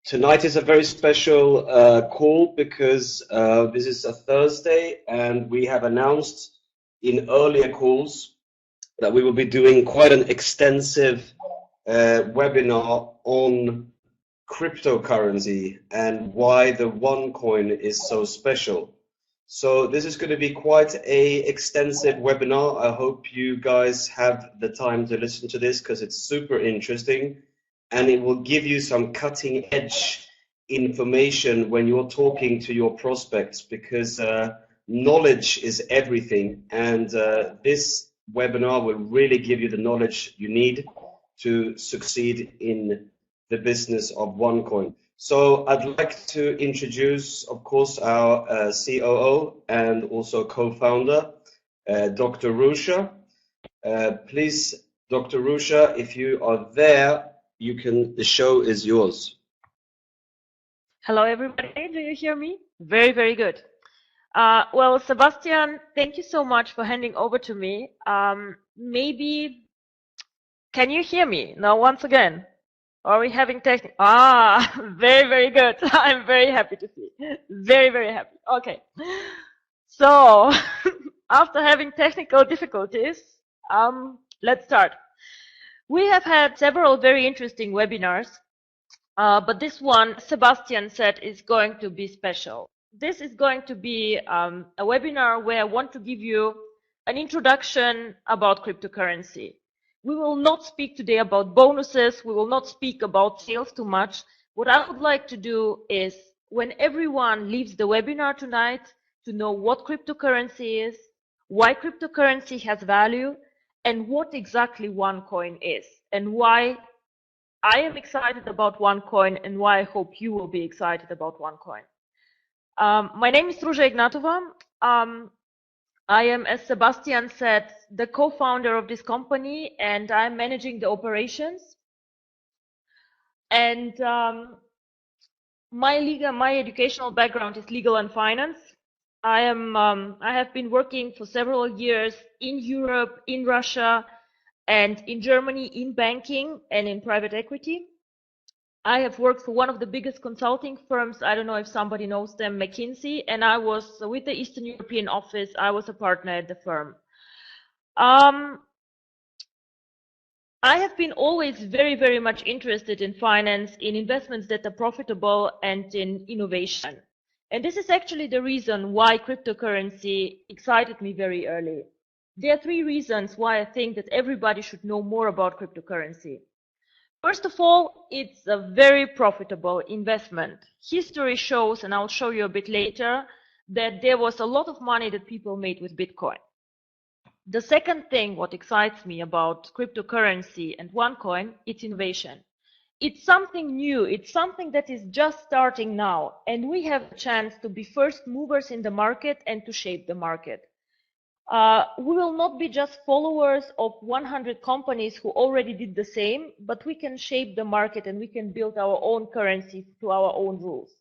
Tonight is a very special call because this is a Thursday and we have announced in earlier calls that we will be doing quite an extensive webinar on cryptocurrency and why the OneCoin is so special. So this is going to be quite a extensive webinar. I hope you guys have the time to listen to this because it's super interesting and it will give you some cutting edge information when you're talking to your prospects, because knowledge is everything, and this webinar will really give you the knowledge you need to succeed in the business of OneCoin. So I'd like to introduce, of course, our COO and also co-founder, Dr. Rusha. Please, Dr. Rusha, if you are there, the show is yours. Hello, everybody. Do you hear me? Very, very good. Well, Sebastian, thank you so much for handing over to me. Maybe, can you hear me now once again? Are we having technical? Very, very good. I'm very happy to see. Very, very happy. Okay. So, after having technical difficulties, let's start. We have had several very interesting webinars. But this one, Sebastian said, is going to be special. This is going to be a webinar where I want to give you an introduction about cryptocurrency. We will not speak today about bonuses. We will not speak about sales too much. What I would like to do is, when everyone leaves the webinar tonight, to know what cryptocurrency is, why cryptocurrency has value, and what exactly OneCoin is, and why I am excited about OneCoin and why I hope you will be excited about OneCoin. My name is Ruža Ignatova. I am, as Sebastian said, the co-founder of this company, and I'm managing the operations. And my educational background is legal and finance. I have been working for several years in Europe, in Russia, and in Germany in banking and in private equity. I have worked for one of the biggest consulting firms. I don't know if somebody knows them, McKinsey, and I was with the Eastern European office. I was a partner at the firm. I have been always very, very much interested in finance, in investments that are profitable, and in innovation. And this is actually the reason why cryptocurrency excited me very early. There are three reasons why I think that everybody should know more about cryptocurrency. First of all, it's a very profitable investment. History shows, and I'll show you a bit later, that there was a lot of money that people made with Bitcoin. The second thing what excites me about cryptocurrency and OneCoin, it's innovation. It's something new. It's something that is just starting now, and we have a chance to be first movers in the market and to shape the market. We will not be just followers of 100 companies who already did the same, but we can shape the market and we can build our own currency to our own rules.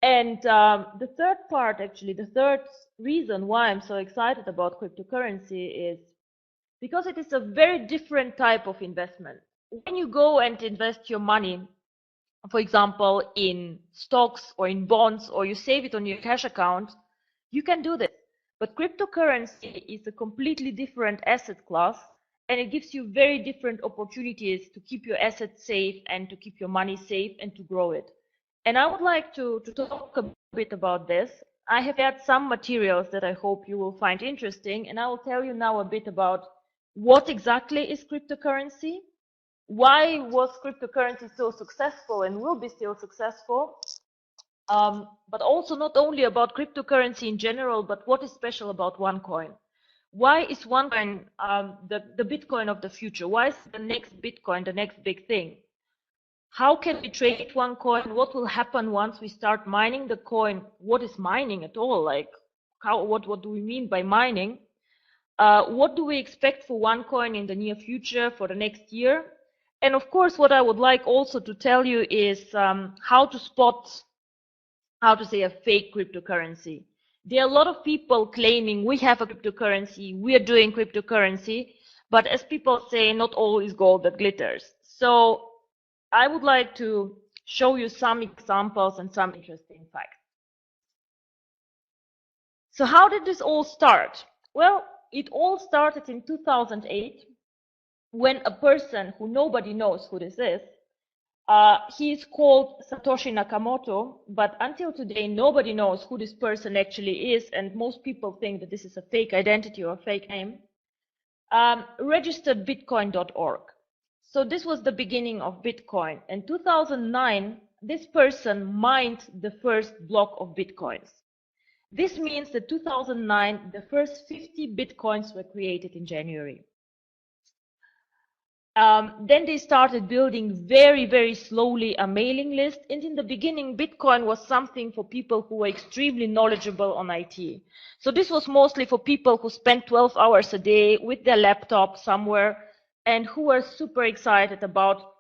And the third part, actually, the third reason why I'm so excited about cryptocurrency is because it is a very different type of investment. When you go and invest your money, for example, in stocks or in bonds, or you save it on your cash account, you can do this. But cryptocurrency is a completely different asset class, and it gives you very different opportunities to keep your assets safe and to keep your money safe and to grow it. And I would like to talk a bit about this. I have had some materials that I hope you will find interesting, and I will tell you now a bit about what exactly is cryptocurrency, why was cryptocurrency so successful and will be still successful, but also not only about cryptocurrency in general, but what is special about OneCoin. Why is OneCoin the Bitcoin of the future? Why is the next Bitcoin the next big thing? How can we trade OneCoin? What will happen once we start mining the coin? What is mining at all? Like, what do we mean by mining? What do we expect for OneCoin in the near future, for the next year? And of course, what I would like also to tell you is how to spot, how to say, a fake cryptocurrency. There are a lot of people claiming we have a cryptocurrency, we are doing cryptocurrency, but as people say, not all is gold that glitters. So I would like to show you some examples and some interesting facts. So how did this all start? Well, it all started in 2008 when a person who nobody knows who this is, he is called Satoshi Nakamoto, but until today nobody knows who this person actually is, and most people think that this is a fake identity or a fake name, registered Bitcoin.org. So this was the beginning of Bitcoin. In 2009, this person mined the first block of Bitcoins. This means that 2009, the first 50 Bitcoins were created in January. Then they started building very, very slowly a mailing list. And in the beginning, Bitcoin was something for people who were extremely knowledgeable on IT. So this was mostly for people who spent 12 hours a day with their laptop somewhere and who were super excited about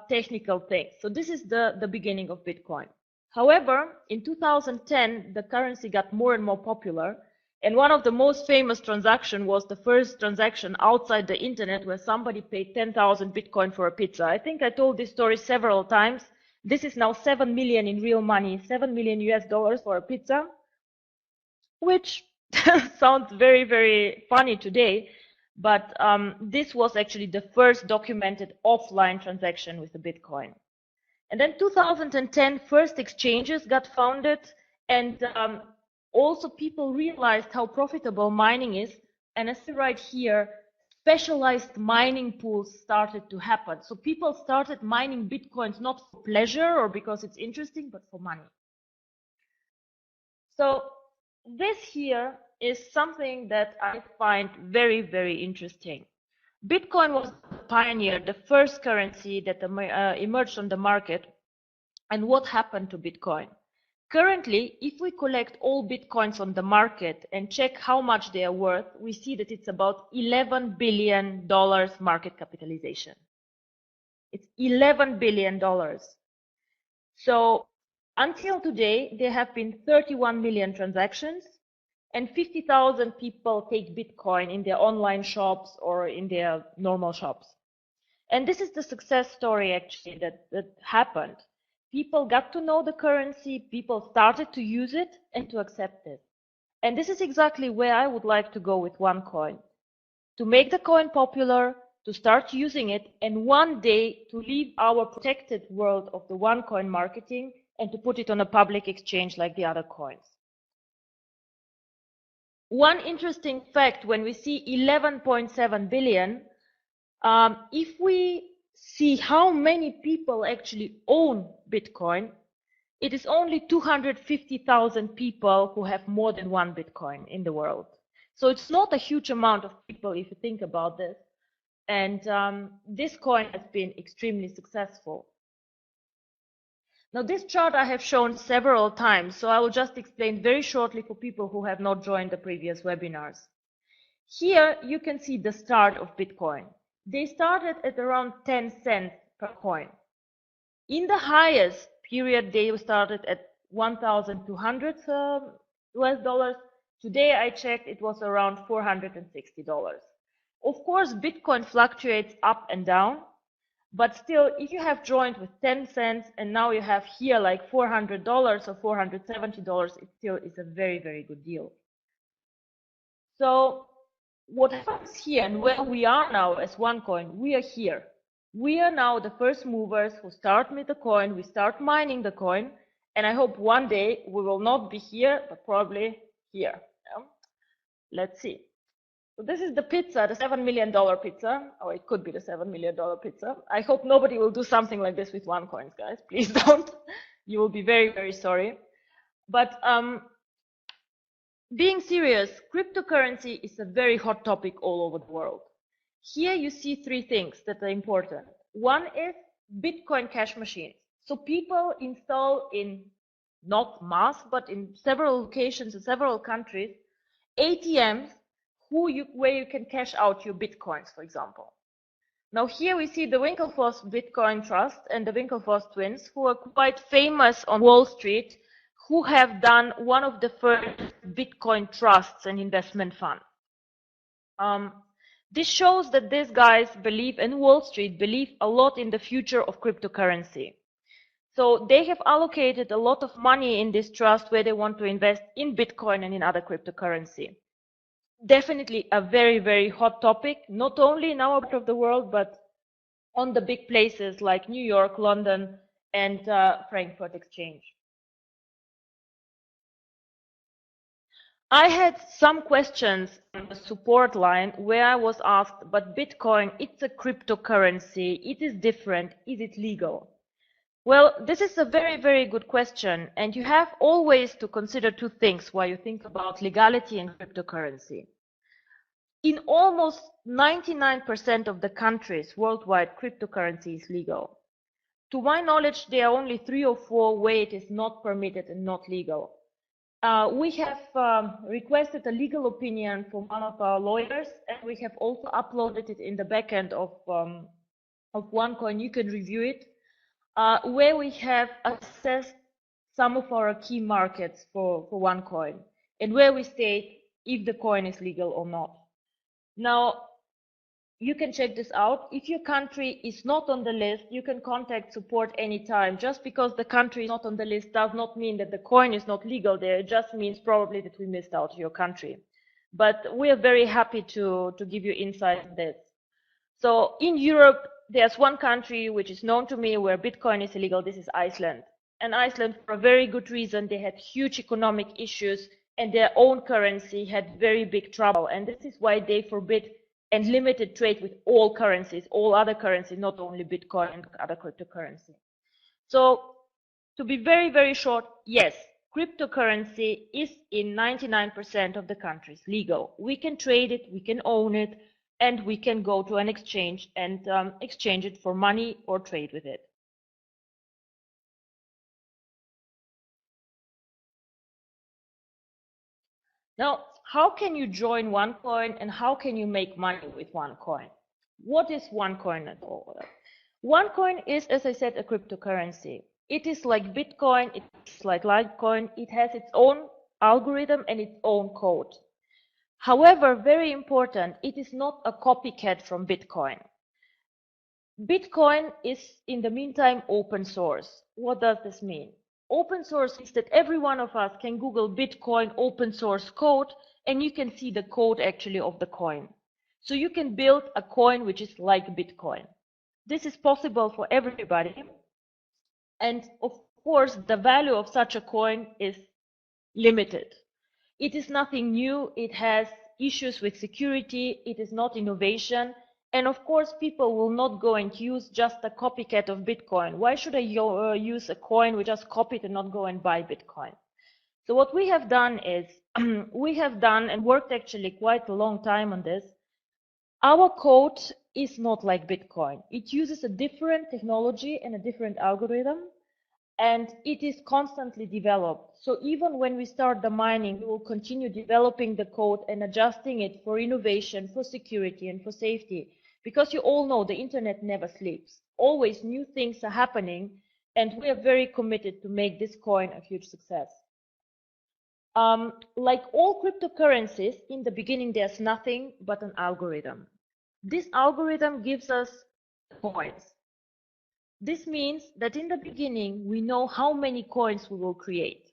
technical things. So this is the beginning of Bitcoin. However, in 2010, the currency got more and more popular. And one of the most famous transactions was the first transaction outside the internet where somebody paid 10,000 Bitcoin for a pizza. I think I told this story several times. This is now 7 million in real money, 7 million US dollars for a pizza, which sounds very, very funny today. But this was actually the first documented offline transaction with a Bitcoin. And then 2010, first exchanges got founded, and also people realized how profitable mining is. And as I write here, specialized mining pools started to happen. So people started mining Bitcoins not for pleasure or because it's interesting, but for money. So this here is something that I find very, very interesting. Bitcoin was the pioneer, the first currency that emerged on the market. And what happened to Bitcoin? Currently, if we collect all Bitcoins on the market and check how much they are worth, we see that it's about $11 billion market capitalization. It's $11 billion. So until today, there have been 31 million transactions and 50,000 people take Bitcoin in their online shops or in their normal shops. And this is the success story actually that happened. People got to know the currency, people started to use it and to accept it. And this is exactly where I would like to go with OneCoin. To make the coin popular, to start using it, and one day to leave our protected world of the OneCoin marketing and to put it on a public exchange like the other coins. One interesting fact, when we see 11.7 billion, if we see how many people actually own Bitcoin, it is only 250,000 people who have more than one Bitcoin in the world. So it's not a huge amount of people if you think about this. And this coin has been extremely successful. Now this chart I have shown several times, so I will just explain very shortly for people who have not joined the previous webinars. Here you can see the start of Bitcoin. They started at around 10 cents per coin. In the highest period, they started at 1,200 US dollars. Today I checked, it was around $460. Of course, Bitcoin fluctuates up and down, but still, if you have joined with 10 cents and now you have here like $400 or $470, it still is a very, very good deal. So what happens here and where we are now as OneCoin, we are here. We are now the first movers who start with the coin, we start mining the coin, and I hope one day we will not be here, but probably here. Yeah? Let's see. So this is the pizza, the $7 million pizza, or it could be the $7 million pizza. I hope nobody will do something like this with OneCoins, guys. Please don't. You will be very, very sorry. But being serious, cryptocurrency is a very hot topic all over the world. Here you see three things that are important. One is Bitcoin cash machines. So people install in not mass, but in several locations in several countries, ATMs where you can cash out your Bitcoins, for example. Now here we see the Winklevoss Bitcoin Trust and the Winklevoss twins, who are quite famous on Wall Street, who have done one of the first Bitcoin trusts and investment funds. This shows that these guys believe, and Wall Street believe a lot in the future of cryptocurrency. So they have allocated a lot of money in this trust where they want to invest in Bitcoin and in other cryptocurrency. Definitely a very, very hot topic, not only in our part of the world, but on the big places like New York, London, and Frankfurt Exchange. I had some questions on the support line where I was asked, but Bitcoin, it's a cryptocurrency, it is different, is it legal? Well, this is a very, very good question, and you have always to consider two things while you think about legality in cryptocurrency. In almost 99% of the countries worldwide, cryptocurrency is legal. To my knowledge, there are only 3 or 4 where it is not permitted and not legal. We have requested a legal opinion from one of our lawyers, and we have also uploaded it in the backend of OneCoin. You can review it, where we have assessed some of our key markets for OneCoin, and where we state if the coin is legal or not. Now, you can check this out. If your country is not on the list, you can contact support anytime. Just because the country is not on the list does not mean that the coin is not legal there. It just means probably that we missed out your country. But we are very happy to give you insight on this. So in Europe, there's one country which is known to me where Bitcoin is illegal. This is Iceland. And Iceland, for a very good reason, they had huge economic issues and their own currency had very big trouble. And this is why they forbid and limited trade with all currencies, all other currencies, not only Bitcoin and other cryptocurrency. So to be very, very short, yes, cryptocurrency is in 99% of the countries legal. We can trade it, we can own it, and we can go to an exchange and exchange it for money or trade with it. Now, how can you join OneCoin and how can you make money with OneCoin? What is OneCoin at all? OneCoin is, as I said, a cryptocurrency. It is like Bitcoin, it's like Litecoin, it has its own algorithm and its own code. However, very important, it is not a copycat from Bitcoin. Bitcoin is, in the meantime, open source. What does this mean? Open source is that every one of us can Google Bitcoin open source code and you can see the code actually of the coin. So you can build a coin which is like Bitcoin. This is possible for everybody. And of course, the value of such a coin is limited. It is nothing new. It has issues with security. It is not innovation. And of course, people will not go and use just a copycat of Bitcoin. Why should I use a coin we just copied and not go and buy Bitcoin? So what we have done is, we have done and worked actually quite a long time on this. Our code is not like Bitcoin. It uses a different technology and a different algorithm, and it is constantly developed. So even when we start the mining, we will continue developing the code and adjusting it for innovation, for security, and for safety. Because you all know the internet never sleeps. Always new things are happening, and we are very committed to make this coin a huge success. Like all cryptocurrencies, in the beginning there's nothing but an algorithm. This algorithm gives us coins. This means that in the beginning we know how many coins we will create.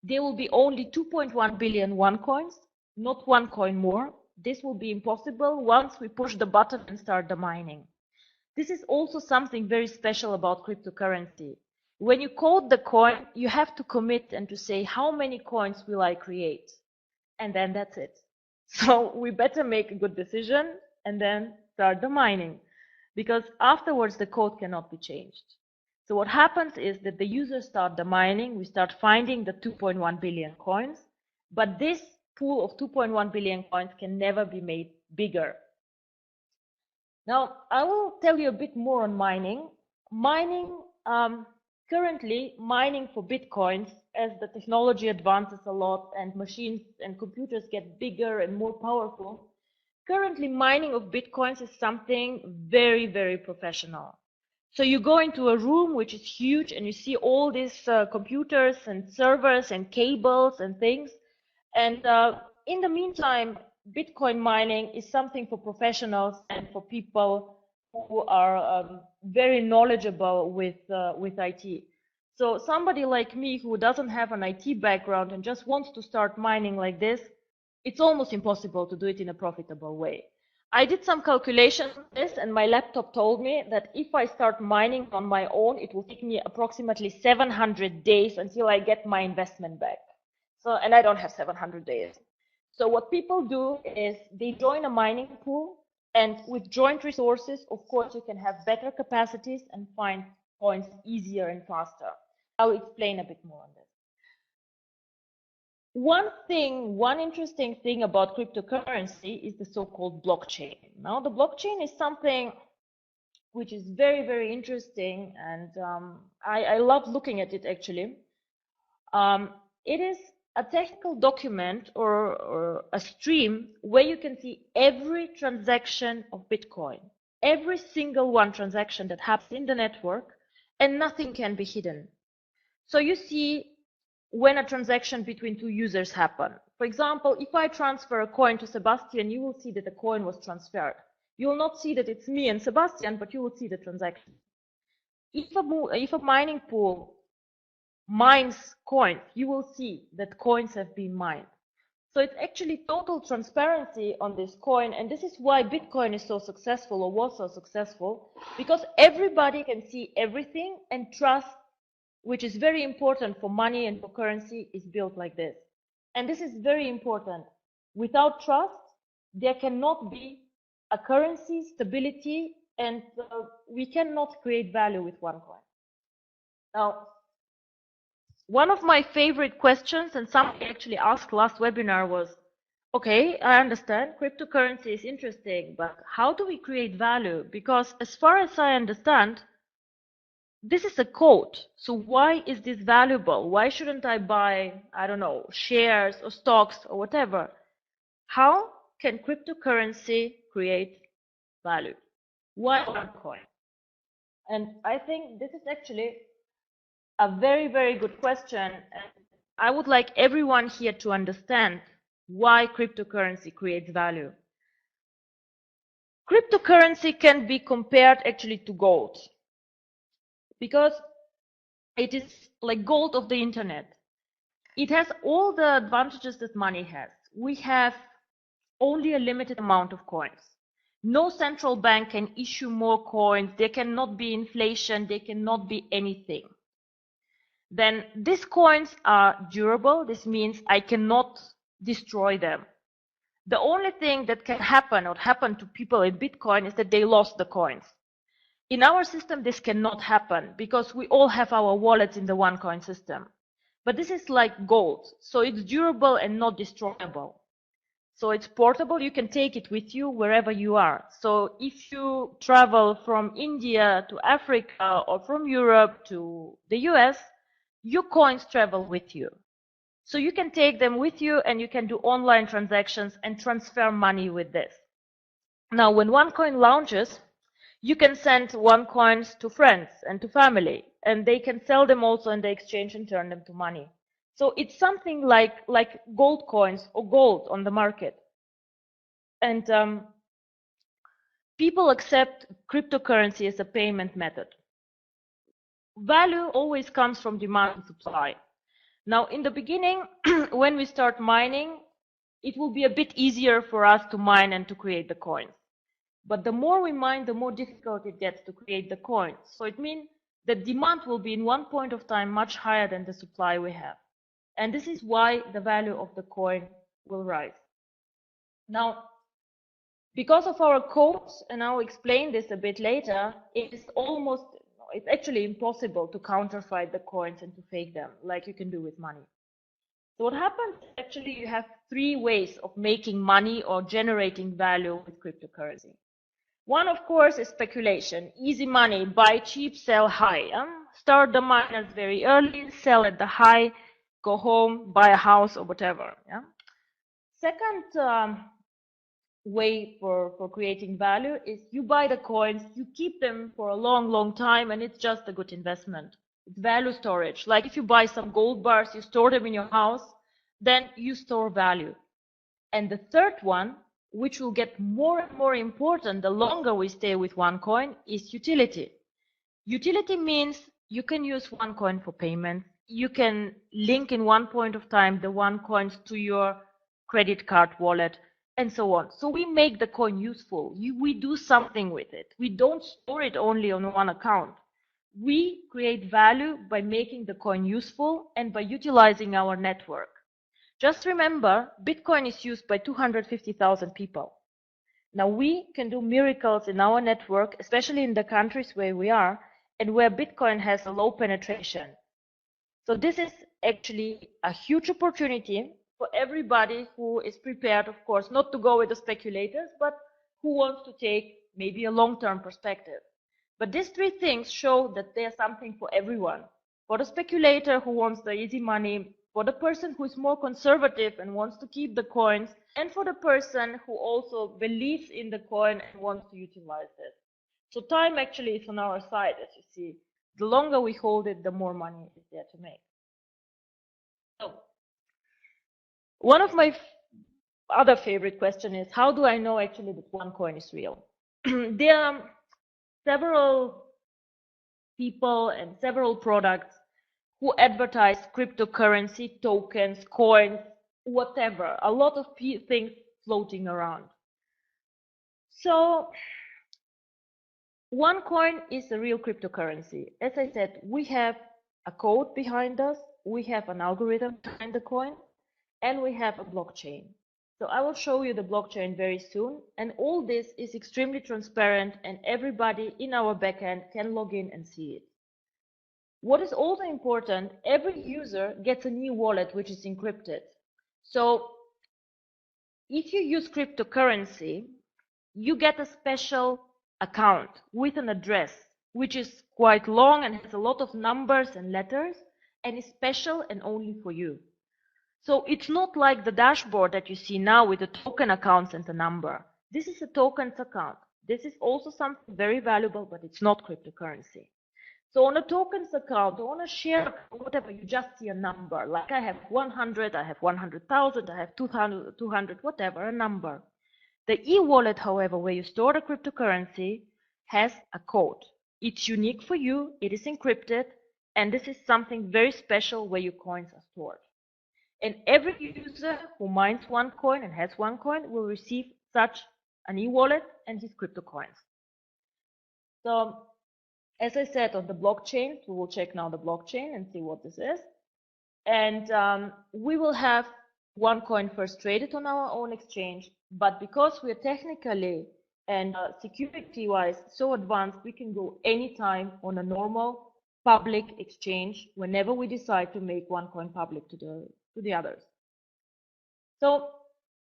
There will be only 2.1 billion OneCoins, not one coin more. This will be impossible once we push the button and start the mining. This is also something very special about cryptocurrency. When you code the coin, you have to commit and to say how many coins will I create, and then that's it. So we better make a good decision and then start the mining, because afterwards the code cannot be changed. So what happens is that the users start the mining, we start finding the 2.1 billion coins, but this pool of 2.1 billion coins can never be made bigger. Now, I will tell you a bit more on mining. Currently, mining for Bitcoins, as the technology advances a lot and machines and computers get bigger and more powerful, currently mining of Bitcoins is something very, very professional. So you go into a room which is huge and you see all these computers and servers and cables and things. And in the meantime, Bitcoin mining is something for professionals and for people who are very knowledgeable with IT. So somebody like me who doesn't have an IT background and just wants to start mining like this, it's almost impossible to do it in a profitable way. I did some calculations on this, and my laptop told me that if I start mining on my own, it will take me approximately 700 days until I get my investment back. So, and I don't have 700 days. So what people do is they join a mining pool, and with joint resources, of course, you can have better capacities and find coins easier and faster. I'll explain a bit more on this. One interesting thing about cryptocurrency is the so-called blockchain. Now, the blockchain is something which is very, very interesting, and I love looking at it actually. It is a technical document or a stream where you can see every transaction of Bitcoin, every single one transaction that happens in the network, and nothing can be hidden. So you see when a transaction between two users happen. For example, if I transfer a coin to Sebastian, you will see that the coin was transferred. You will not see that it's me and Sebastian, but you will see the transaction. If a mining pool mines coins, you will see that coins have been mined. So it's actually total transparency on this coin, and this is why Bitcoin is so successful, or was so successful, because everybody can see everything, and trust, which is very important for money and for currency, is built like this. And this is very important. Without trust, there cannot be a currency stability, and we cannot create value with one coin. Now, one of my favorite questions, and somebody actually asked last webinar, was, okay, I understand cryptocurrency is interesting, but how do we create value? Because as far as I understand, this is a code. So why is this valuable? Why shouldn't I buy, I don't know, shares or stocks or whatever? How can cryptocurrency create value? Why OneCoin? And I think this is actually a very, very good question. And I would like everyone here to understand why cryptocurrency creates value. Cryptocurrency can be compared actually to gold, because it is like gold of the internet. It has all the advantages that money has. We have only a limited amount of coins. No central bank can issue more coins. There cannot be inflation. There cannot be anything. Then these coins are durable. This means I cannot destroy them. The only thing that can happen or happen to people in Bitcoin is that they lost the coins. In our system, this cannot happen because we all have our wallets in the OneCoin system. But this is like gold, so it's durable and not destroyable. So it's portable, you can take it with you wherever you are. So if you travel from India to Africa or from Europe to the US, your coins travel with you. So you can take them with you and you can do online transactions and transfer money with this. Now, when OneCoin launches, you can send OneCoins to friends and to family, and they can sell them also in the exchange and turn them to money. So it's something like gold coins or gold on the market. And people accept cryptocurrency as a payment method. Value always comes from demand and supply. Now, in the beginning, when we start mining, it will be a bit easier for us to mine and to create the coins. But the more we mine, the more difficult it gets to create the coins. So it means the demand will be in one point of time much higher than the supply we have. And this is why the value of the coin will rise. Now, because of our codes, and I'll explain this a bit later, it's actually impossible to counterfeit the coins and to fake them like you can do with money. So what happens, actually, you have three ways of making money or generating value with cryptocurrency. One, of course, is speculation. Easy money, buy cheap, sell high. Start the miners very early, sell at the high, go home, buy a house or whatever. Yeah? Second way for creating value is you buy the coins, you keep them for a long, long time, and it's just a good investment. It's value storage. Like if you buy some gold bars, you store them in your house, then you store value. And the third one, which will get more and more important the longer we stay with OneCoin, is utility. Utility means you can use OneCoin for payments. You can link in one point of time the OneCoins to your credit card wallet and so on. So we make the coin useful. We do something with it. We don't store it only on one account. We create value by making the coin useful and by utilizing our network. Just remember, Bitcoin is used by 250,000 people. Now we can do miracles in our network, especially in the countries where we are and where Bitcoin has a low penetration. So this is actually a huge opportunity for everybody who is prepared, of course, not to go with the speculators, but who wants to take maybe a long-term perspective. But these three things show that there's something for everyone. For the speculator who wants the easy money, for the person who is more conservative and wants to keep the coins, and for the person who also believes in the coin and wants to utilize it. So time actually is on our side, as you see. The longer we hold it, the more money is there to make. So, one of my other favorite questions is, how do I know actually that OneCoin is real? There are several people and several products who advertise cryptocurrency, tokens, coins, whatever, a lot of things floating around. So OneCoin is a real cryptocurrency. As I said, we have a code behind us, we have an algorithm behind the coin, and we have a blockchain. So I will show you the blockchain very soon, and all this is extremely transparent and everybody in our backend can log in and see it. What is also important, every user gets a new wallet which is encrypted. So if you use cryptocurrency, you get a special account with an address which is quite long and has a lot of numbers and letters and is special and only for you. So it's not like the dashboard that you see now with the token accounts and the number. This is a tokens account. This is also something very valuable, but it's not cryptocurrency. So on a tokens account, or on a share account, whatever, you just see a number. Like I have 100, I have 100,000, I have 200, whatever, a number. The e-wallet, however, where you store the cryptocurrency, has a code. It's unique for you, it is encrypted, and this is something very special where your coins are stored. And every user who mines OneCoin and has OneCoin will receive such an e-wallet and his crypto coins. So, as I said, on the blockchain, we will check now the blockchain and see what this is. And we will have OneCoin first traded on our own exchange, but because we are technically and security-wise so advanced, we can go anytime on a normal public exchange whenever we decide to make OneCoin public to the others. So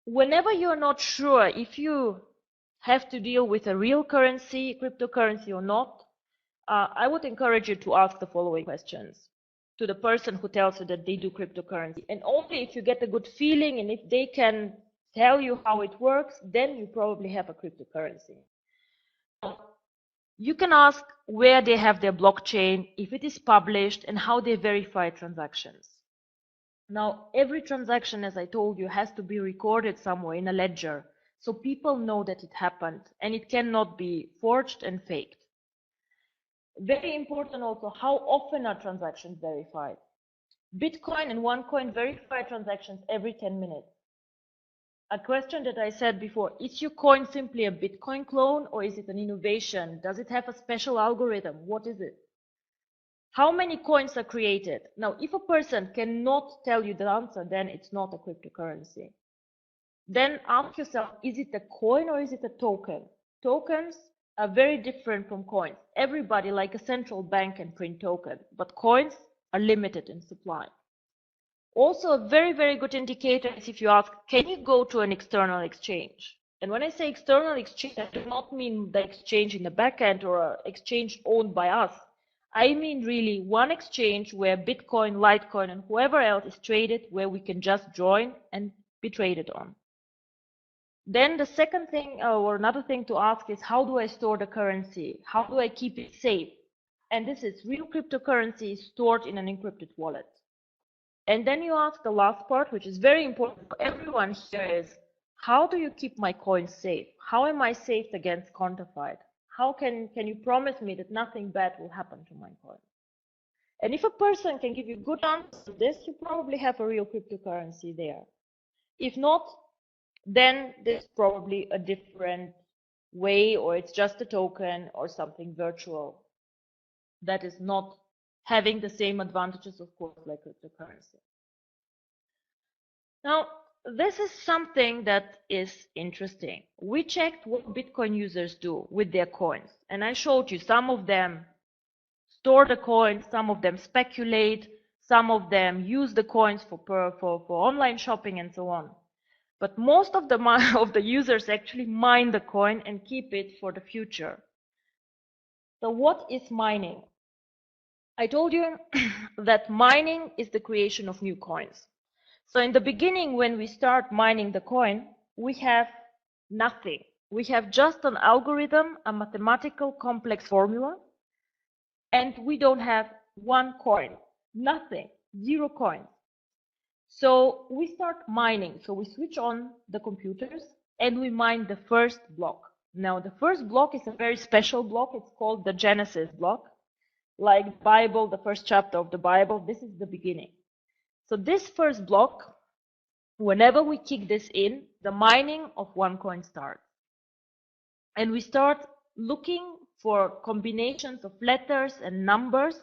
whenever you're not sure if you have to deal with a real currency, cryptocurrency or not, I would encourage you to ask the following questions to the person who tells you that they do cryptocurrency. And only if you get a good feeling and if they can tell you how it works, then you probably have a cryptocurrency. You can ask where they have their blockchain, if it is published, and how they verify transactions. Now, every transaction, as I told you, has to be recorded somewhere in a ledger, so people know that it happened, and it cannot be forged and faked. Very important also, how often are transactions verified? Bitcoin and OneCoin verify transactions every 10 minutes. A question that I said before, is your coin simply a Bitcoin clone or is it an innovation? Does it have a special algorithm? What is it? How many coins are created? Now, if a person cannot tell you the answer, then it's not a cryptocurrency. Then ask yourself, is it a coin or is it a token? Tokens are very different from coins. Everybody, like a central bank, can print tokens, but coins are limited in supply. Also, a very, very good indicator is if you ask, can you go to an external exchange? And when I say external exchange, I do not mean the exchange in the backend or an exchange owned by us. I mean really one exchange where Bitcoin, Litecoin, and whoever else is traded, where we can just join and be traded on. Then the second thing, or another thing to ask is, how do I store the currency? How do I keep it safe? And this is real cryptocurrency stored in an encrypted wallet. And then you ask the last part, which is very important for everyone here, is how do you keep my coins safe? How am I safe against counterfeit? How can you promise me that nothing bad will happen to my coin? And if a person can give you good answers to this, you probably have a real cryptocurrency there. If not, then there's probably a different way, or it's just a token or something virtual that is not having the same advantages, of course, like cryptocurrency. Now, this is something that is interesting. We checked what Bitcoin users do with their coins, and I showed you some of them store the coins, some of them speculate, some of them use the coins for online shopping and so on. But most of the users actually mine the coin and keep it for the future. So what is mining? I told you that mining is the creation of new coins. So in the beginning, when we start mining the coin, we have nothing. We have just an algorithm, a mathematical complex formula, and we don't have one coin, nothing, 0 coins. So we start mining. So we switch on the computers and we mine the first block. Now the first block is a very special block. It's called the Genesis block. Like the Bible, the first chapter of the Bible, this is the beginning. So this first block, whenever we kick this in, the mining of OneCoin starts. And we start looking for combinations of letters and numbers,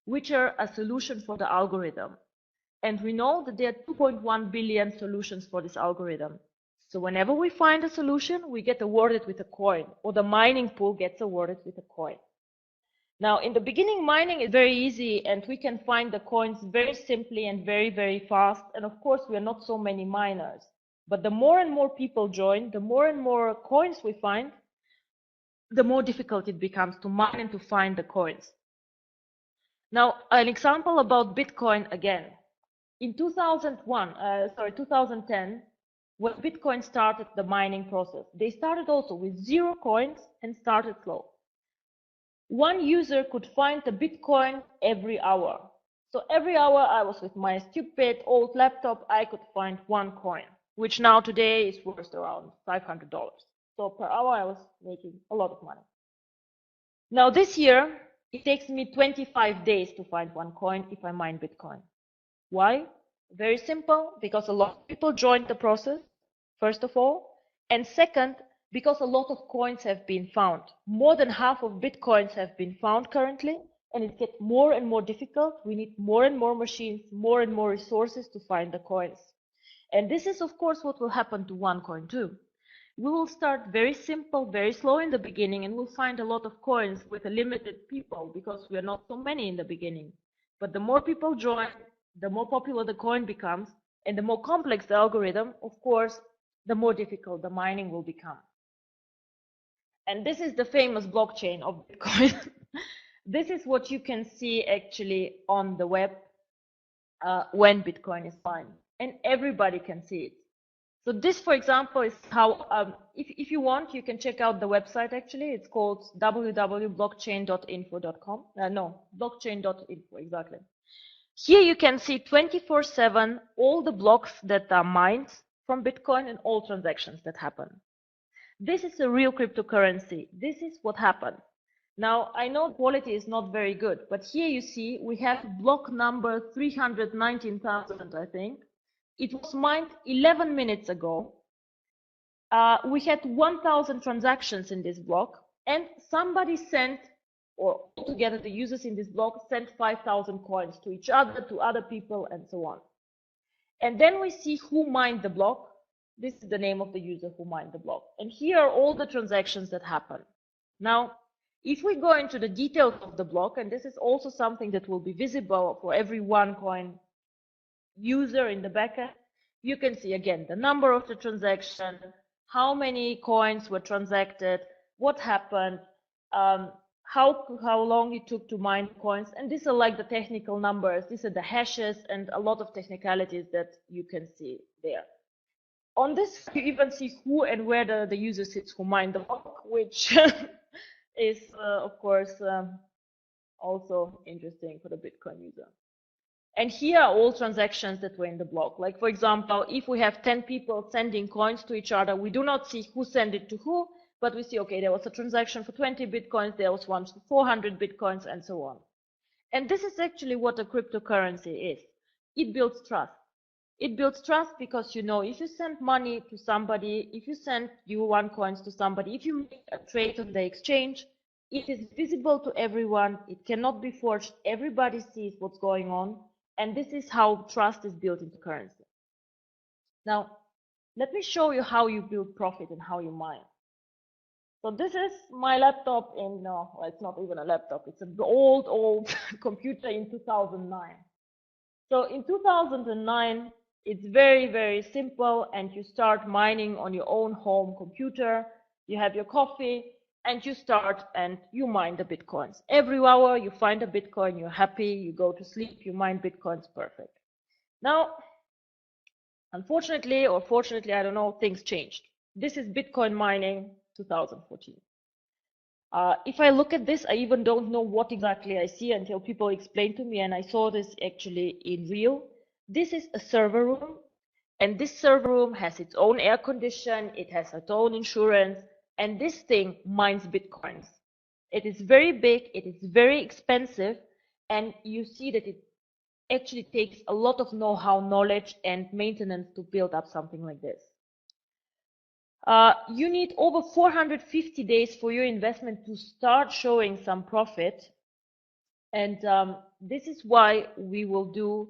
which are a solution for the algorithm. And we know that there are 2.1 billion solutions for this algorithm. So whenever we find a solution, we get awarded with a coin, or the mining pool gets awarded with a coin. Now, in the beginning, mining is very easy, and we can find the coins very simply and very, very fast. And of course, we are not so many miners. But the more and more people join, the more and more coins we find, the more difficult it becomes to mine and to find the coins. Now, an example about Bitcoin again. In 2010, when Bitcoin started the mining process, they started also with 0 coins and started slow. One user could find a Bitcoin every hour. So every hour I was with my stupid old laptop, I could find 1 coin, which now today is worth around $500. So per hour I was making a lot of money. Now this year, it takes me 25 days to find 1 coin if I mine Bitcoin. Why? Very simple, because a lot of people joined the process, first of all, and second, because a lot of coins have been found. More than half of Bitcoins have been found currently, and it gets more and more difficult. We need more and more machines, more and more resources to find the coins. And this is, of course, what will happen to OneCoin too. We will start very simple, very slow in the beginning, and we'll find a lot of coins with a limited people, because we are not so many in the beginning. But the more people join, the more popular the coin becomes, and the more complex the algorithm, of course, the more difficult the mining will become. And this is the famous blockchain of Bitcoin. This is what you can see actually on the web when Bitcoin is mined, and everybody can see it. So this, for example, is how, if you want, you can check out the website actually. It's called www.blockchain.info.com. Blockchain.info, exactly. Here you can see 24/7 all the blocks that are mined from Bitcoin and all transactions that happen. This is a real cryptocurrency. This is what happened. Now, I know quality is not very good, but here you see we have block number 319,000, I think. It was mined 11 minutes ago. We had 1,000 transactions in this block, and somebody sent, or altogether the users in this block sent 5,000 coins to each other, to other people, and so on. And then we see who mined the block. This is the name of the user who mined the block. And here are all the transactions that happen. Now, if we go into the details of the block, and this is also something that will be visible for every OneCoin user in the backend, you can see again the number of the transaction, how many coins were transacted, what happened, how long it took to mine coins, and these are like the technical numbers. These are the hashes and a lot of technicalities that you can see there. On this, you even see who and where the user sits who mined the block, which is, of course, also interesting for the Bitcoin user. And here are all transactions that were in the block. Like, for example, if we have 10 people sending coins to each other, we do not see who sent it to who, but we see, okay, there was a transaction for 20 Bitcoins, there was one for 400 Bitcoins, and so on. And this is actually what a cryptocurrency is. It builds trust. It builds trust because, you know, if you send money to somebody, if you send OneCoins to somebody, if you make a trade on the exchange, it is visible to everyone. It cannot be forged. Everybody sees what's going on. And this is how trust is built into currency. Now, let me show you how you build profit and how you mine. So this is my laptop well, it's not even a laptop. It's an old computer in 2009. So in 2009, it's very, very simple, and you start mining on your own home computer. You have your coffee, and you start and you mine the Bitcoins. Every hour you find a Bitcoin, you're happy, you go to sleep, you mine Bitcoins, perfect. Now, unfortunately or fortunately, I don't know, things changed. This is Bitcoin mining 2014. If I look at this, I even don't know what exactly I see until people explain to me, and I saw this actually in real. This is a server room, and this server room has its own air condition, it has its own insurance, and this thing mines Bitcoins. It is very big, it is very expensive, and you see that it actually takes a lot of know-how, knowledge, and maintenance to build up something like this. You need over 450 days for your investment to start showing some profit. And this is why we will do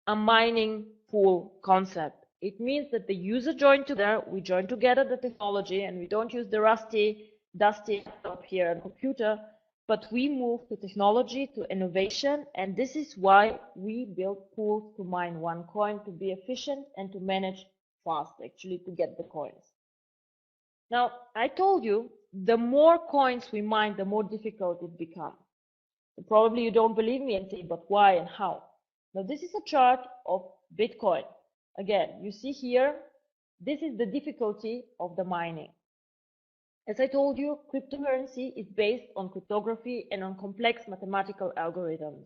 a mining pool concept. It means that the user join together, we join together the technology, and we don't use the rusty, dusty laptop here and computer, but we move to technology, to innovation, and this is why we build pools to mine OneCoin, to be efficient and to manage fast, actually, to get the coins. Now, I told you, the more coins we mine, the more difficult it becomes. So probably you don't believe me and say, but why and how? Now, this is a chart of Bitcoin. Again, you see here, this is the difficulty of the mining. As I told you, cryptocurrency is based on cryptography and on complex mathematical algorithms.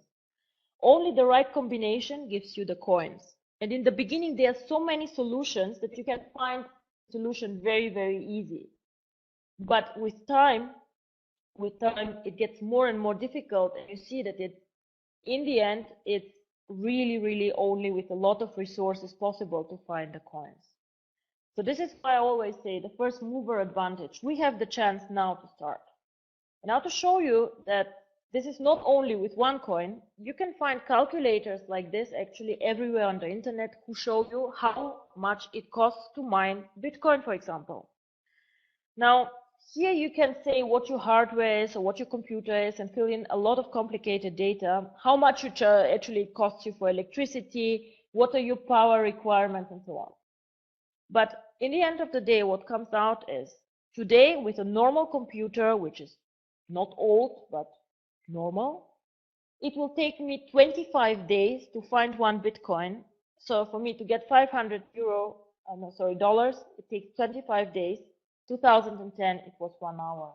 Only the right combination gives you the coins. And in the beginning, there are so many solutions that you can find solution very, very easy. But with time, it gets more and more difficult, and you see that in the end, it's really, really only with a lot of resources possible to find the coins. So this is why I always say the first mover advantage. We have the chance now to start. And now to show you that this is not only with OneCoin, you can find calculators like this actually everywhere on the internet who show you how much it costs to mine Bitcoin, for example. Now, here you can say what your hardware is or what your computer is and fill in a lot of complicated data, how much it actually costs you for electricity, what are your power requirements, and so on. But in the end of the day, what comes out is today with a normal computer, which is not old, but normal, it will take me 25 days to find one Bitcoin. So for me to get 500 dollars, it takes 25 days. 2010, it was 1 hour.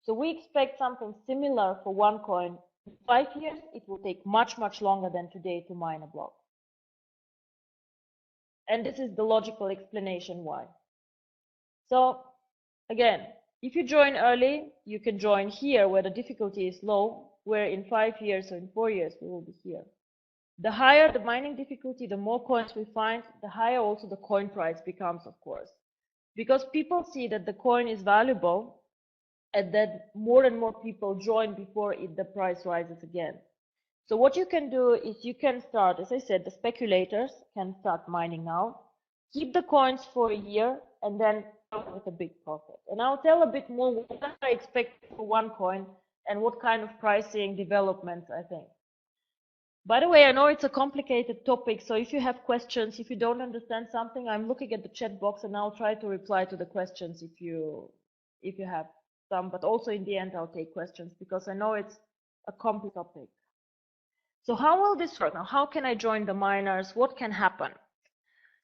So we expect something similar for OneCoin. In 5 years, it will take much, much longer than today to mine a block. And this is the logical explanation why. So again, if you join early, you can join here where the difficulty is low, where in 5 years or in 4 years, we will be here. The higher the mining difficulty, the more coins we find, the higher also the coin price becomes, of course. Because people see that the coin is valuable and that more and more people join before the price rises again. So what you can do is you can start, as I said, the speculators can start mining now, keep the coins for a year, and then start with a big profit. And I'll tell a bit more what I expect for OneCoin and what kind of pricing developments I think. By the way, I know it's a complicated topic, so if you have questions, if you don't understand something, I'm looking at the chat box and I'll try to reply to the questions if you have some, but also in the end I'll take questions because I know it's a complex topic. So how will this work? Now, how can I join the miners? What can happen?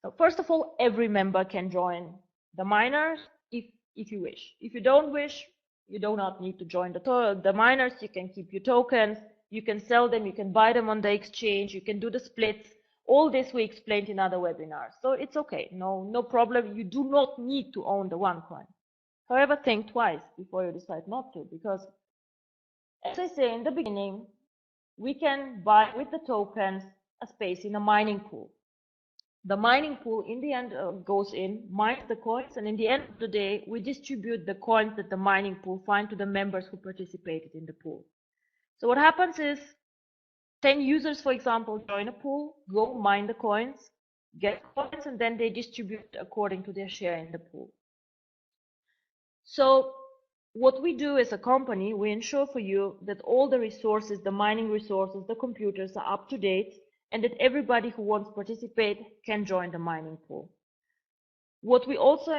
So first of all, every member can join the miners if you wish. If you don't wish, you do not need to join the miners. You can keep your tokens. You can sell them, you can buy them on the exchange, you can do the splits. All this we explained in other webinars. So it's okay, no problem. You do not need to own the OneCoin. However, think twice before you decide not to, because as I say in the beginning, we can buy with the tokens a space in a mining pool. The mining pool in the end goes in, mines the coins, and in the end of the day, we distribute the coins that the mining pool find to the members who participated in the pool. So what happens is 10 users, for example, join a pool, go mine the coins, get coins, and then they distribute according to their share in the pool. So what we do as a company, we ensure for you that all the resources, the mining resources, the computers are up to date, and that everybody who wants to participate can join the mining pool. What we also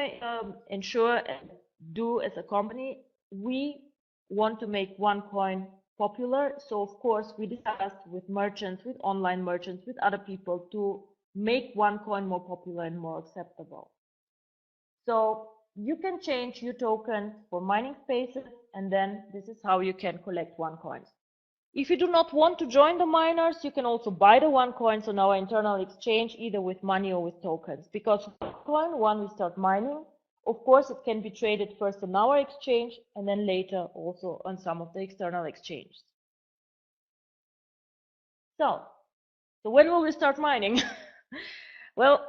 ensure and do as a company, we want to make OneCoin popular. So of course we discussed with merchants, with online merchants, with other people to make OneCoin more popular and more acceptable. So you can change your token for mining spaces, and then this is how you can collect OneCoins. If you do not want to join the miners, you can also buy the OneCoins on our internal exchange, either with money or with tokens. Because OneCoin, when we start mining, of course, it can be traded first on our exchange and then later also on some of the external exchanges. So when will we start mining? Well,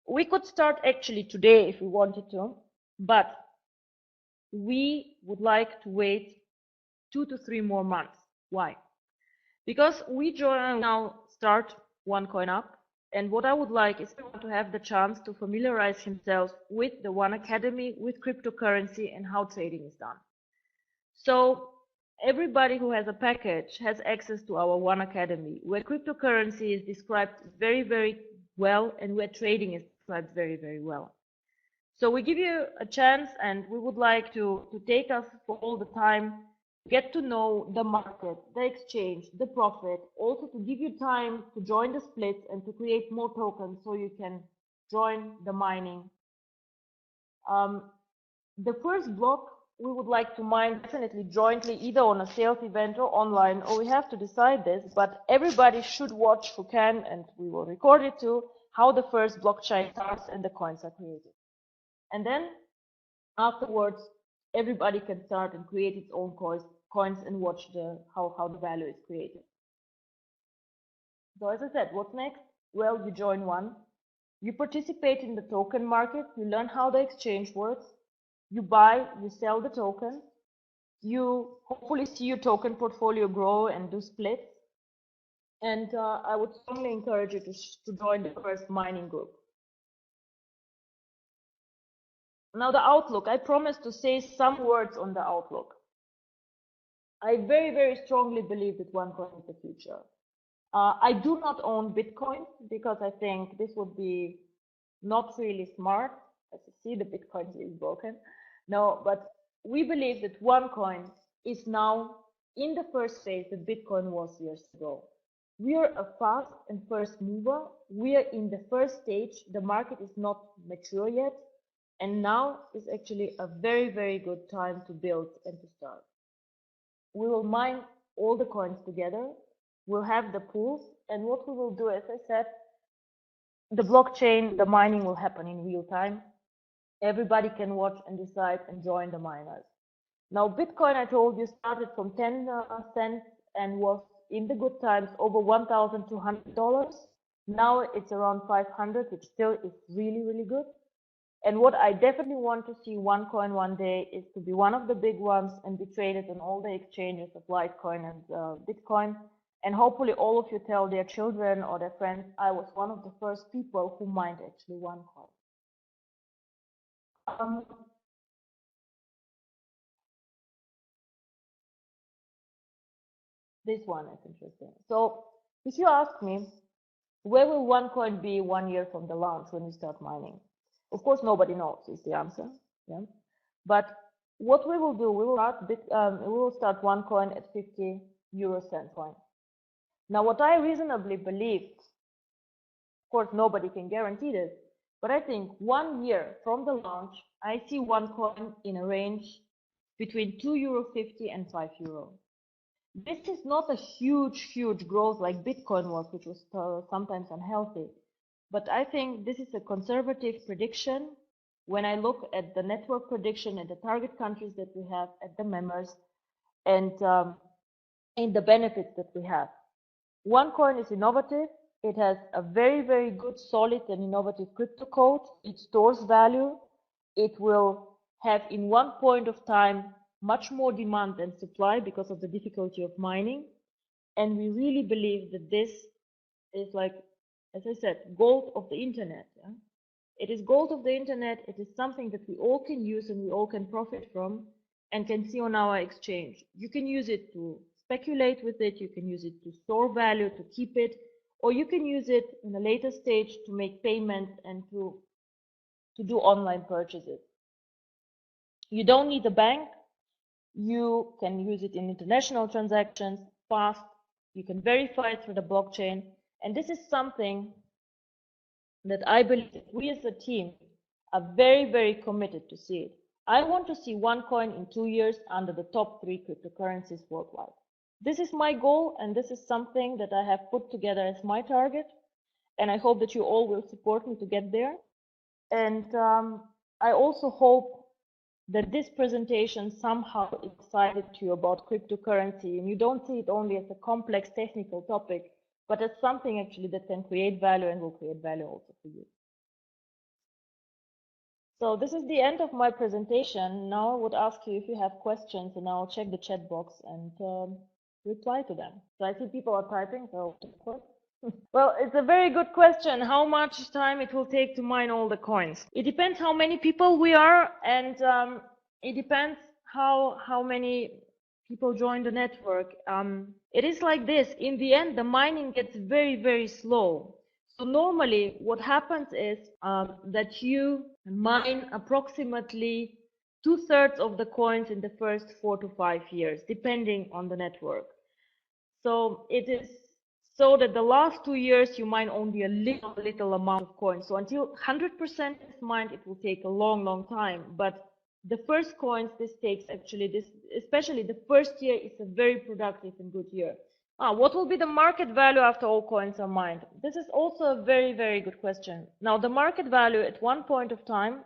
we could start actually today if we wanted to, but we would like to wait 2 to 3 more months. Why? Because we now start OneCoin up, and what I would like is to have the chance to familiarize himself with the One Academy, with cryptocurrency and how trading is done. So everybody who has a package has access to our One Academy, where cryptocurrency is described very, very well and where trading is described very, very well. So we give you a chance, and we would like to take us for all the time, get to know the market, the exchange, the profit, also to give you time to join the splits and to create more tokens so you can join the mining. The first block we would like to mine definitely jointly, either on a sales event or online, or we have to decide this, but everybody should watch who can, and we will record it too, how the first blockchain starts and the coins are created. And then afterwards, everybody can start and create its own coins and watch how the value is created. So as I said, what's next? Well, you join one, you participate in the token market, you learn how the exchange works, you buy, you sell the token, you hopefully see your token portfolio grow and do splits. And I would strongly encourage you to join the first mining group. Now the outlook, I promised to say some words on the outlook. I very, very strongly believe that OneCoin is the future. I do not own Bitcoin because I think this would be not really smart. As you see, the Bitcoin is broken. No, but we believe that OneCoin is now in the first phase that Bitcoin was years ago. We are a fast and first mover. We are in the first stage. The market is not mature yet. And now is actually a very, very good time to build and to start. We will mine all the coins together. We'll have the pools. And what we will do, as I said, the blockchain, the mining will happen in real time. Everybody can watch and decide and join the miners. Now, Bitcoin, I told you, started from 10 cents and was in the good times over $1,200. Now it's around 500, which still is really, really good. And what I definitely want to see OneCoin one day is to be one of the big ones and be traded on all the exchanges of Litecoin and Bitcoin. And hopefully all of you tell their children or their friends, I was one of the first people who mined actually OneCoin. This one is interesting. So if you ask me, where will OneCoin be 1 year from the launch when we start mining? Of course, nobody knows is the answer. Yeah. But what we will do, we will start OneCoin at 50 euro cent coin. Now, what I reasonably believe, of course, nobody can guarantee this, but I think 1 year from the launch, I see OneCoin in a range between €2.50 and €5. This is not a huge growth like Bitcoin was, which was sometimes unhealthy. But I think this is a conservative prediction when I look at the network prediction and the target countries that we have, at the members, and in the benefits that we have. OneCoin is innovative. It has a very, very good, solid and innovative crypto code. It stores value. It will have in one point of time much more demand than supply because of the difficulty of mining. And we really believe that this is, like, as I said, gold of the internet. Yeah? It is gold of the internet. It is something that we all can use and we all can profit from and can see on our exchange. You can use it to speculate with it. You can use it to store value, to keep it, or you can use it in a later stage to make payments and to do online purchases. You don't need a bank. You can use it in international transactions, fast. You can verify it through the blockchain. And this is something that I believe that we as a team are very, very committed to see it. I want to see OneCoin in 2 years under the top 3 cryptocurrencies worldwide. This is my goal, and this is something that I have put together as my target. And I hope that you all will support me to get there. And I also hope that this presentation somehow excited you about cryptocurrency, and you don't see it only as a complex technical topic, but as something actually that can create value and will create value also for you. So this is the end of my presentation. Now I would ask you if you have questions, and I'll check the chat box and reply to them. So I see people are typing, so well, it's a very good question. How much time it will take to mine all the coins? It depends how many people we are, and it depends how many people join the network. It is like this. In the end, the mining gets very, very slow. So normally what happens is that you mine approximately 2/3 of the coins in the first 4 to 5 years, depending on the network. So it is so that the last 2 years you mine only a little amount of coins. So until 100% is mined, it will take a long, long time. But the first coins, this takes actually especially the first year is a very productive and good year. What will be the market value after all coins are mined? This is also a very, very good question. Now, the market value at one point of time,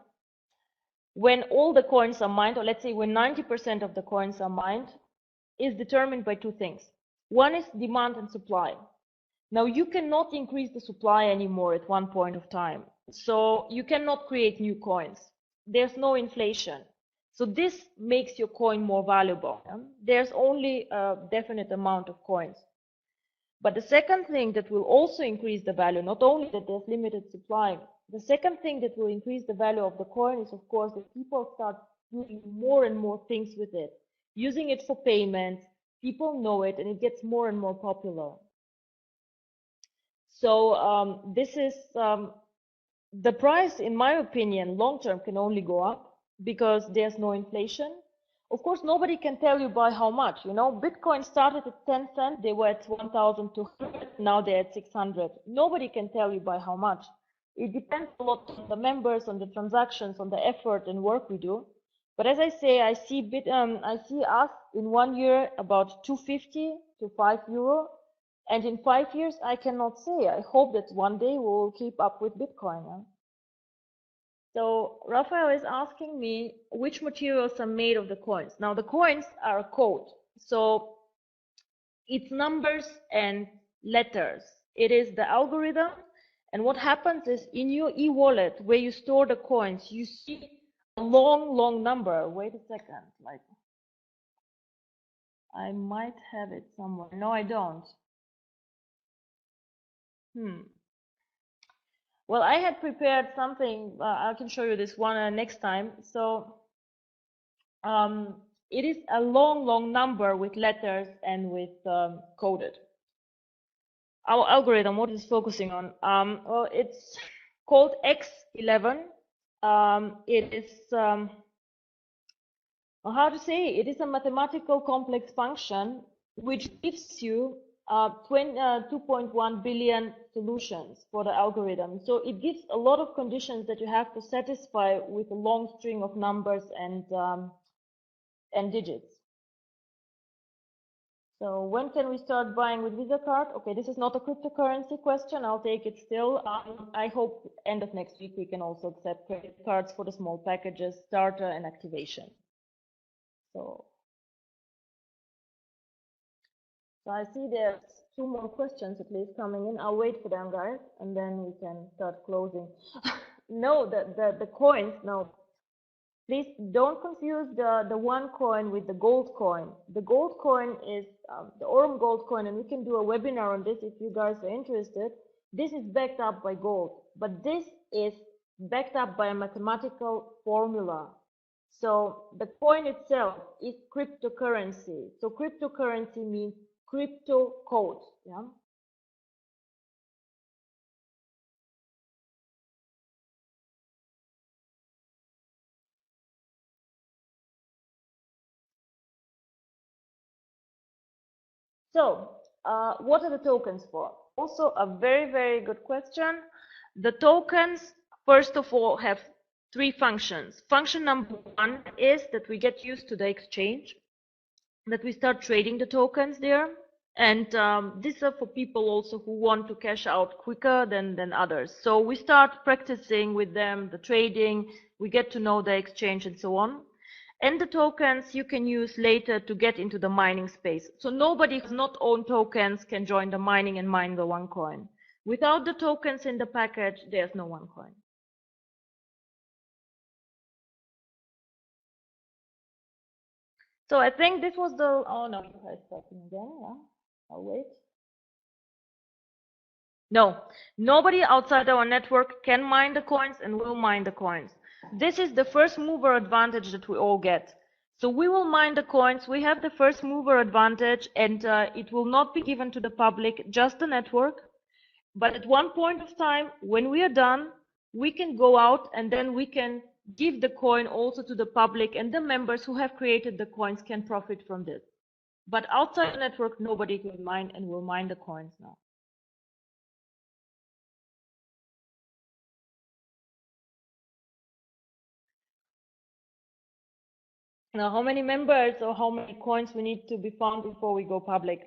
when all the coins are mined, or let's say when 90% of the coins are mined, is determined by two things. One is demand and supply. Now, you cannot increase the supply anymore at one point of time. So you cannot create new coins. There's no inflation. So this makes your coin more valuable. There's only a definite amount of coins. But the second thing that will also increase the value, not only that there's limited supply, the second thing that will increase the value of the coin is, of course, that people start doing more and more things with it, using it for payments. People know it, and it gets more and more popular. So this is the price, in my opinion, long term can only go up because there's no inflation. Of course, nobody can tell you by how much. You know, Bitcoin started at 10 cents, they were at 1,200, now they're at 600. Nobody can tell you by how much. It depends a lot on the members, on the transactions, on the effort and work we do. But as I say, I see us in 1 year about 250 to €5. And in 5 years, I cannot say. I hope that one day we will keep up with Bitcoin. Yeah? So Raphael is asking me which materials are made of the coins. Now the coins are a code. So it's numbers and letters. It is the algorithm. And what happens is in your e-wallet where you store the coins, you see a long, long number. Wait a second. Like, I might have it somewhere. No, I don't. Well, I had prepared something. I can show you this one next time. So it is a long, long number with letters and with coded. Our algorithm, what is focusing on? Well, it's called X11. It is, how to say, it is a mathematical complex function which gives you 2.1 billion solutions for the algorithm. So it gives a lot of conditions that you have to satisfy with a long string of numbers and digits. So when can we start buying with Visa card? Okay, this is not a cryptocurrency question. I'll take it still. I hope end of next week we can also accept credit cards for the small packages, starter and activation. So I see there's two more questions at least coming in. I'll wait for them, guys, and then we can start closing. No, the coins, no. Please don't confuse the OneCoin with the gold coin. The gold coin is the Aurum gold coin, and we can do a webinar on this if you guys are interested. This is backed up by gold, but this is backed up by a mathematical formula. So the coin itself is cryptocurrency. So cryptocurrency means crypto code. Yeah. So what are the tokens for? Also a very, very good question. The tokens, first of all, have three functions. Function number one is that we get used to the exchange, that we start trading the tokens there. And these are for people also who want to cash out quicker than others. So we start practicing with them, the trading, we get to know the exchange and so on. And the tokens you can use later to get into the mining space. So nobody who does not own tokens can join the mining and mine the OneCoin. Without the tokens in the package, there's no OneCoin. So I think this was the, oh no, you guys talking again, yeah, I'll wait. No, nobody outside our network can mine the coins and will mine the coins. This is the first mover advantage that we all get. So we will mine the coins, we have the first mover advantage, and it will not be given to the public, just the network. But at one point of time, when we are done, we can go out and then we can give the coin also to the public, and the members who have created the coins can profit from this. But outside the network, nobody can mine and will mine the coins now. Now, how many members or how many coins we need to be found before we go public?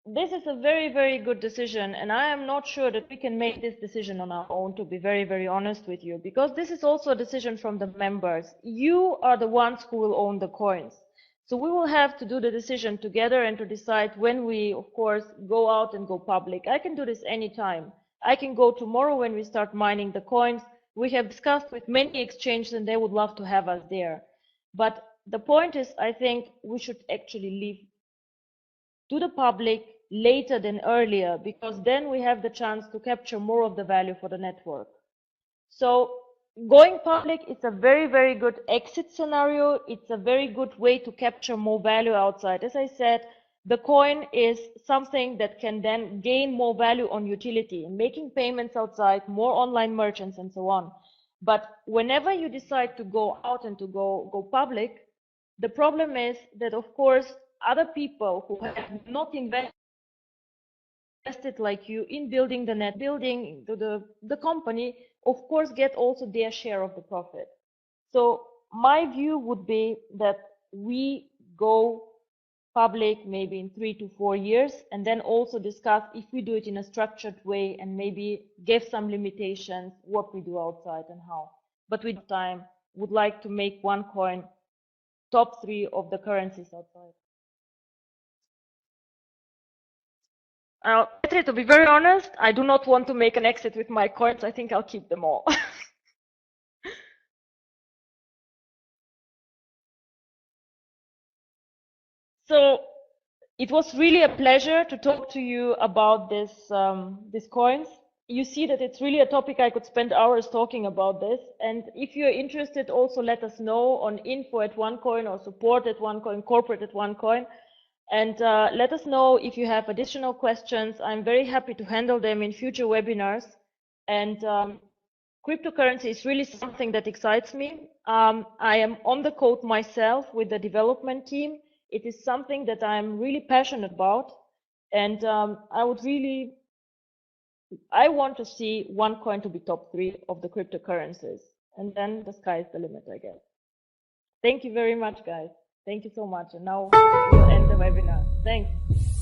This is a very, very good decision, and I am not sure that we can make this decision on our own, to be very, very honest with you, because this is also a decision from the members. You are the ones who will own the coins. So we will have to do the decision together and to decide when we, of course, go out and go public. I can do this anytime. I can go tomorrow when we start mining the coins. We have discussed with many exchanges and they would love to have us there. But the point is, I think we should actually leave to the public later than earlier, because then we have the chance to capture more of the value for the network. So going public is a very, very good exit scenario. It's a very good way to capture more value outside. As I said, the coin is something that can then gain more value on utility, making payments outside, more online merchants and so on. But whenever you decide to go out and to go public, the problem is that, of course, other people who have not invested like you in building the net, building the company, of course, get also their share of the profit. So my view would be that we go public maybe in 3 to 4 years, and then also discuss if we do it in a structured way and maybe give some limitations what we do outside and how. But with time, would like to make OneCoin top 3 of the currencies outside. To be very honest, I do not want to make an exit with my coins. I think I'll keep them all. So it was really a pleasure to talk to you about these coins. You see that it's really a topic I could spend hours talking about this. And if you're interested, also let us know on info@OneCoin or support@OneCoin, corporate@OneCoin. And let us know if you have additional questions. I'm very happy to handle them in future webinars. And cryptocurrency is really something that excites me. I am on the code myself with the development team. It is something that I'm really passionate about. And I want to see OneCoin to be top 3 of the cryptocurrencies. And then the sky is the limit, I guess. Thank you very much, guys. Thank you so much. And now we'll end the webinar. Thanks.